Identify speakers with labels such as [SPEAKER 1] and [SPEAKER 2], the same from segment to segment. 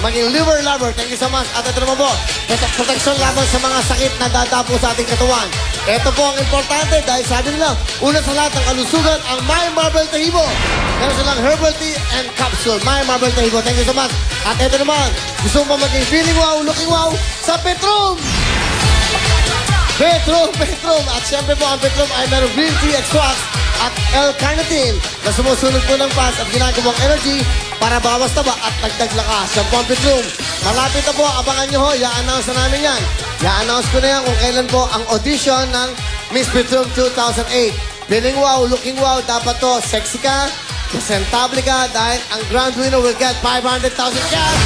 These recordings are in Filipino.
[SPEAKER 1] maging liver lover. Thank you so much. At ito naman po, protection lamang sa mga sakit na dadapo sa ating katawan. Ito po ang importante dahil sabi nila, una sa lahat ng kalusugan, ang My Marble Tahibo. Meron silang herbal tea and capsule. My Marble Tahibo. Thank you so much. At ito naman, gusto mo maging feeling wow, looking wow sa Petrum. Petrum. At syempre po, ang Petrum ay meron green tea extract at L-carnitine na sumusunod po ng pas at ginagawang energy para bawas taba at dagdag lakas. Yan po ang Petrum. Malapit na po, abangan nyo ho, i-announce na namin yan. I-announce ko na yan kung kailan po ang audition ng Miss Petrum 2008. Feeling wow, looking wow, dapat to, sexy ka, presentable ka, dahil ang grand winner will get 500,000 cash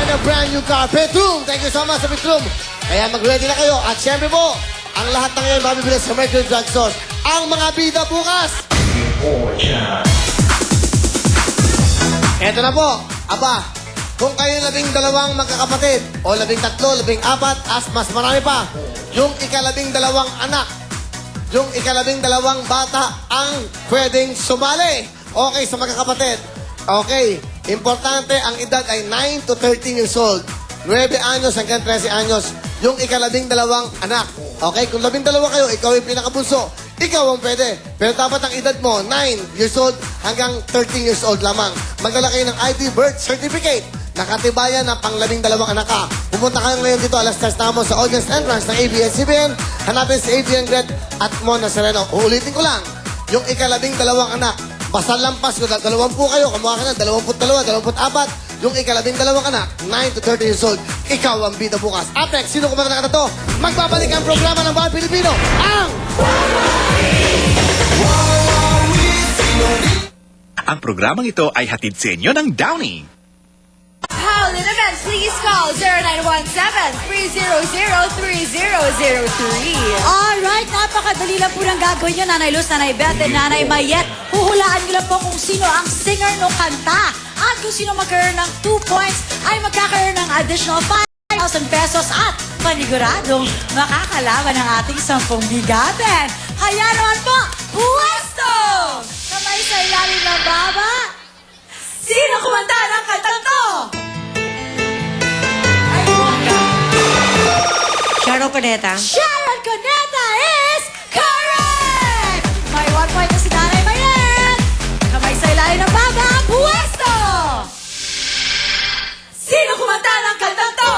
[SPEAKER 1] and a brand new car. Petrum! Thank you so much sa Petrum. Kaya mag-ready na kayo. At syempre po, ang lahat ng ngayon mabibili sa Mercury Drug Store. Ang mga bida bukas! Eto na po. Aba, kung kayo 12 magkakapatid, o 13, 14, mas marami pa, yung ika-12 anak, yung ika-12 bata ang pwedeng sumali. Okay, sa magkakapatid. Okay, importante, ang edad ay 9 to 13 years old. 9 anyos hanggang 13 anyos. Yung ika-12 anak. Okay, kung 12 kayo, ikaw yung pinakabunso. Ikaw ang pwede. Pero dapat ang edad mo, 9 years old hanggang 13 years old lamang. Magdala kayo ng ID birth certificate. Nakatibayan na pang 12 anak ka. Pumunta kayo ngayon dito, alas 3 na mo sa audience entrance ng ABS-CBN. Hanapin si ABN Gret at Mona Sereno. Uulitin ko lang, yung ika-12 anak, basta lampas ko, 20 kayo, kamukha ka na, 22, 24, yung ika-12 anak, 9 to 30 years old, ikaw ang bida bukas. Up next, sino kumanta na to? Magbabalik ang programa ng Bawat Pilipino, ang...
[SPEAKER 2] Ang programang ito ay hatid sa inyo ng Downy.
[SPEAKER 3] Howlin Events, please call 0917-300-3003.
[SPEAKER 4] Alright, napakadali lang po ng gagawin nyo, Nanay Luz, Nanay Beth, and Nanay Mayet. Huhulaan nyo lang po kung sino ang singer no kanta. At kung sino magkaroon ng 2 points, ay magkakaroon ng additional 5,000 pesos at paniguradong makakalaban ng ating 10 bigatin. Kaya naman po, puwesto! Kamay sa ilalim ng baba. Sino kumanta ng kantang to? Ay, bongga.
[SPEAKER 3] Sharon Cuneta.
[SPEAKER 4] Sharon Cuneta is correct! May 1 point na si Nanay Mayet. Kamay sa ilalim ng baba, puwesto! Sino kumanta ng kantang to?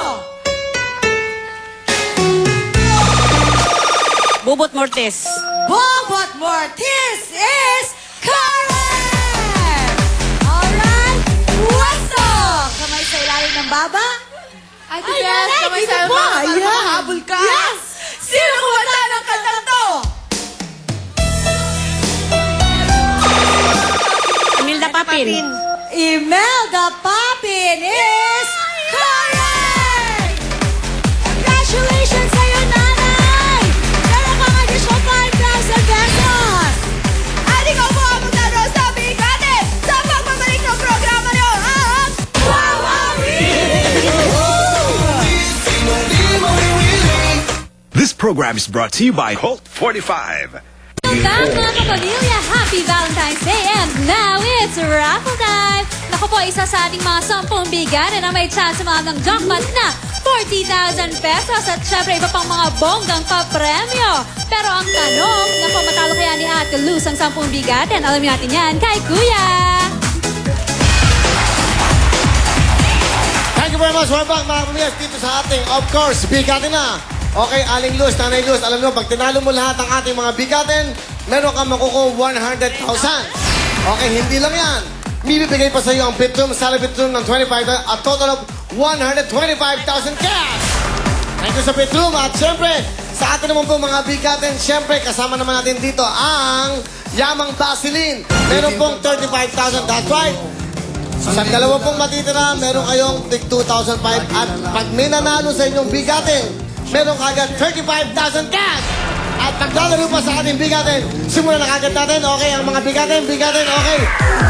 [SPEAKER 3] Bubot Mortis.
[SPEAKER 4] Bobot Mortis is correct! Alright, puwesto! Kamay sa ilalim ng baba.
[SPEAKER 3] Ay,
[SPEAKER 4] Nanay,
[SPEAKER 3] kamay
[SPEAKER 4] dito
[SPEAKER 3] sa
[SPEAKER 4] po.
[SPEAKER 3] para
[SPEAKER 4] Ayan.
[SPEAKER 3] makahabol ka.
[SPEAKER 4] Yes! Sino kumanta ng kantang to?
[SPEAKER 3] Imelda Papin.
[SPEAKER 4] Imelda Papin is correct! Congratulations sa'yo, Nanay! Meron kang additional 5,000 pesos!
[SPEAKER 3] At ikaw po ang maglaro sa bigatin sa pagbabalik ng programa niyo ang
[SPEAKER 2] This program is brought to you by Holt 45.
[SPEAKER 5] Welcome back mga kapamilya! Happy Valentine's Day! And now it's raffle time! Naku po, isa sa ating mga 10 bigatin na may chance mga ng jackpot na 40,000 pesos at syempre iba pang mga bonggang papremyo. Pero ang tanong, naku, matalo kaya ni Ate Luz ang 10 bigatin? Alam natin yan kay Kuya!
[SPEAKER 1] Thank you very much. We're back mga kapamilya dito sa ating, of course, bigatin na. Okay, Aling Luz, Nanay Luz, alam nyo, pag tinalo mo lahat ng ating mga bigatin, meron kang makukuha 100,000. Okay, hindi lang yan. Bibigay pa sa iyo ang Petrum, Sala Petrum ng 25, a total of 125,000 cash. Thank you sa Petrum. At syempre, sa atin naman po mga bigatin, syempre, kasama naman natin dito ang Yamang Vaseline. Meron pong 35,000, that's right. Sa dalawa pong matitira, meron kayong tig 2,500. At pag may nanalo sa inyong bigatin, meron kagad 35,000 cash! At naglalaro pa sa ating bigatin. Simulan na kagad natin. Okay, ang mga bigatin, okay.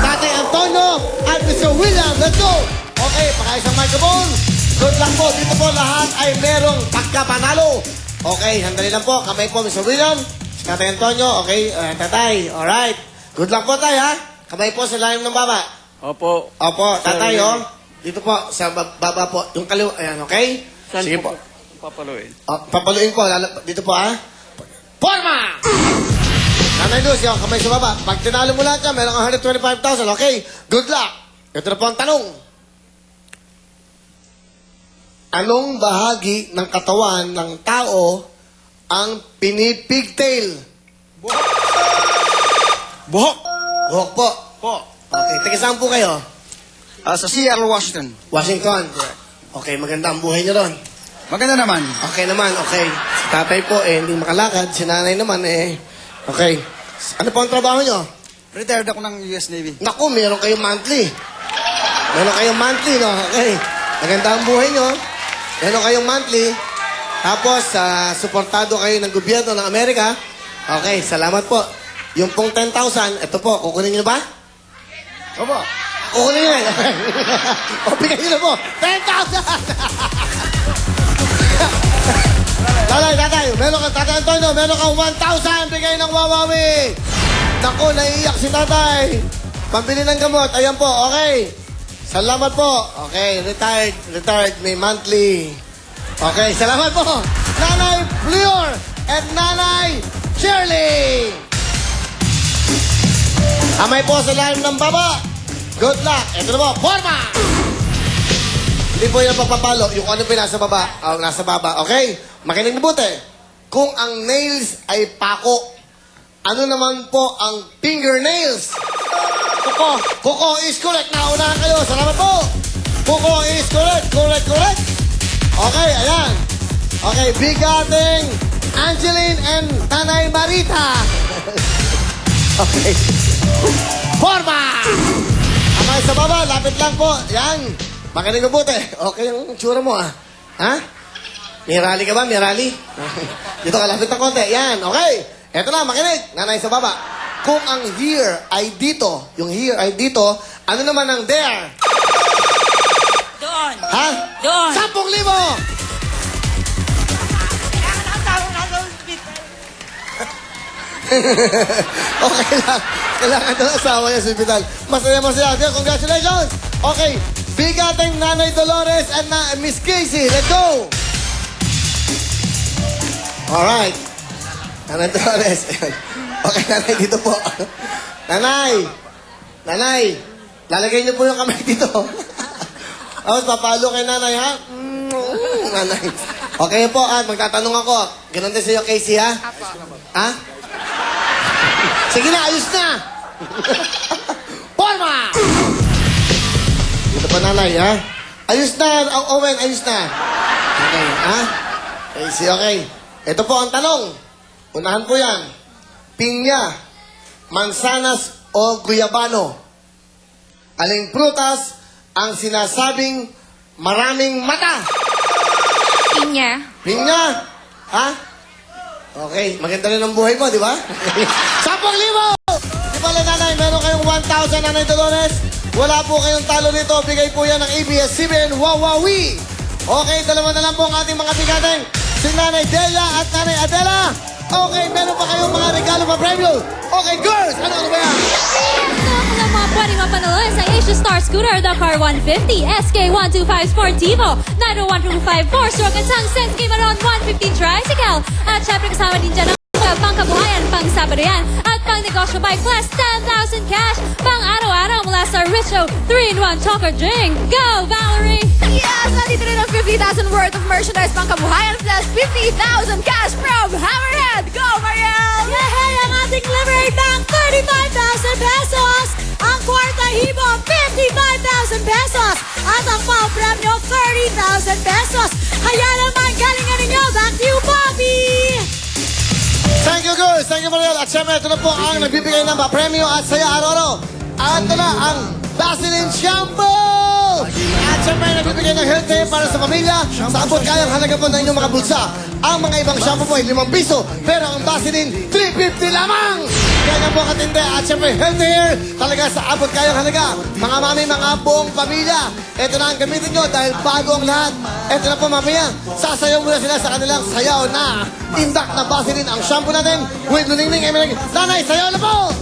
[SPEAKER 1] Tatay Antonio at Mr. William, let's go! Okay, pakaisang microphone. Good luck po. Dito po lahat ay merong pagkapanalo. Okay, sandali lang po. Kamay po, Mr. William. Tatay Antonio, okay. Tatay, alright. Good luck po tayo, ha? Kamay po sa lalim ng baba.
[SPEAKER 6] Opo.
[SPEAKER 1] Opo, tatay, oh. Dito po, sa baba po. Yung kaliwa, ayan, okay? Sige po.
[SPEAKER 6] Papaluin.
[SPEAKER 1] Papaluin po. Dito po, ha? Forma! Nanay Luz, yung kamay sa baba. Pag tinalo mo lahat yan, meron kang 125,000, okay? Good luck! Ito na po ang tanong. Anong bahagi ng katawan ng tao ang pinipigtail?
[SPEAKER 6] Buhok!
[SPEAKER 1] Buhok po.
[SPEAKER 6] Po.
[SPEAKER 1] Okay, taga saan po kayo?
[SPEAKER 6] Sa Seattle, Washington.
[SPEAKER 1] Washington. Okay, maganda ang buhay niyo ron.
[SPEAKER 6] Maganda naman.
[SPEAKER 1] Okay naman, okay. Si tatay po, hindi makalakad. Si nanay naman, okay. Ano po ang trabaho niyo?
[SPEAKER 6] Retired ako ng US Navy.
[SPEAKER 1] Naku, meron kayong monthly. Meron kayong monthly, no? Okay. Maganda ang buhay niyo. Meron kayong monthly. Tapos, suportado kayo ng gobyerno ng Amerika. Okay, salamat po. Yung pong 10,000, ito po, kukunin niyo ba?
[SPEAKER 6] Opo.
[SPEAKER 1] Kukunin niyo yan. O, bigay niyo na po. 10,000! Tatay, meron ka, Tatay Antonio, meron kang 1,000 bigay ng Wawawi. Naku, naiiyak si tatay. Pambili ng gamot, ayan po, okay. Salamat po. Okay, retired, may monthly. Okay, salamat po. Nanay Fleur at Nanay Shirley. Amay po sa lalim ng baba. Good luck. Ito na po, forma! Hindi po yan papapalo. Yung ano po yung nasa baba. Nasa baba, okay? Makinig mabuti. Kung ang nails ay pako, ano naman po ang fingernails? Kuko. Kuko is correct. Naunahan kayo. Salamat po. Kuko is correct. Correct. Okay, ayan. Okay, bigating Angeline and Tanay Marita. Okay. Forma! Amay sa baba, lapit lang po. Yan. Makinig mabuti. Okay ang tsura mo, ah. Ha? May rally ka ba? May rally? Dito ka, lapit ng konti. Yan, okay. Eto na, makinig. Nanay sa baba. Kung ang here ay dito, yung here ay dito, ano naman ang there?
[SPEAKER 3] Doon.
[SPEAKER 1] Ha?
[SPEAKER 3] Doon.
[SPEAKER 1] 10,000! Okay lang. Kailangan doon asawa niya sa hospital. Masaya. Congratulations! Okay. Bigating Nanay Dolores and Miss Casey. Let's go! Alright. Nanay Dolores. Okay, Nanay, dito po. Nanay. Lalagay niyo po yung kamay dito. Tapos papalo kay Nanay, ha? Nanay. Okay po, magtatanong ako. Ganon din sa'yo, Casey, ha? Ha? Sige na, ayos na! Forma! Dito pa, Nanay, ha? Ayos na, Owen, ayos na. Okay, ha? Casey, okay. Ito po ang tanong. Unahan po yan. Pinya, mansanas o guyabano? Aling prutas ang sinasabing maraming mata?
[SPEAKER 5] Pinya.
[SPEAKER 1] Pinya? Ha? Okay, maganda rin ang buhay mo, di ba? 10,000! Di pala, Nanay, meron kayong 1,000, Nanay Dolores. Wala po kayong talo nito. Bigay po yan ng ABS-CBN Wawawi. Okay, dalawa na lang po ang ating mga bigating. Si Nanay Delia at Nanay Adela. Okay, meron pa kayong mga regalo pa premyo. Okay, girls, ano ba yan?
[SPEAKER 5] Ito ang mga pwedeng mapanalo sa Asia Star Scooter, the Car 150, SK125 Sportivo, 901 4 at Sang Sense Maron 150 Tricycle. At syempre kasama din dyan ang pangkabuhayan, pang-sabado at pang-negosyo bike plus 10,000 cash pang-araw-araw mula sa Richo 3-in-1 chocolate drink. Go, Valerie!
[SPEAKER 3] Yes! Nandito rin ang 50,000 worth of merchandise pang kabuhayan plus 50,000 cash from Hammerhead. Go, Mariel!
[SPEAKER 4] Yehey! Ang ating liberate bank, 35,000 pesos. Ang kwarta hibo, 55,000 pesos. At ang pang-premyo, 30,000 pesos. Kaya naman, galingan ninyo. Back to you, Bobby!
[SPEAKER 1] Thank you, girls. Thank you, Mariel. At syempre, ito na po ang nagbibigay ng premyo at saya araw-araw. At ito na ang Vaseline Shampoo! At syempre, nagbibigay ng health care para sa pamilya. Sa abot kayang halaga po ng inyong mga bulsa. Ang mga ibang shampoo po ay 5 piso. Pero ang Vaseline, 350 lamang! Kaya nga po katindi. At syempre, health care talaga sa abot kayang halaga. Mga mami, mga buong pamilya. Ito na ang gamitin nyo dahil bago ang lahat. Ito na po mamaya. Sasayaw muna sila sa kanilang sayaw na indak na Vaseline ang shampoo natin with Luningning. Nanay, sayaw na po!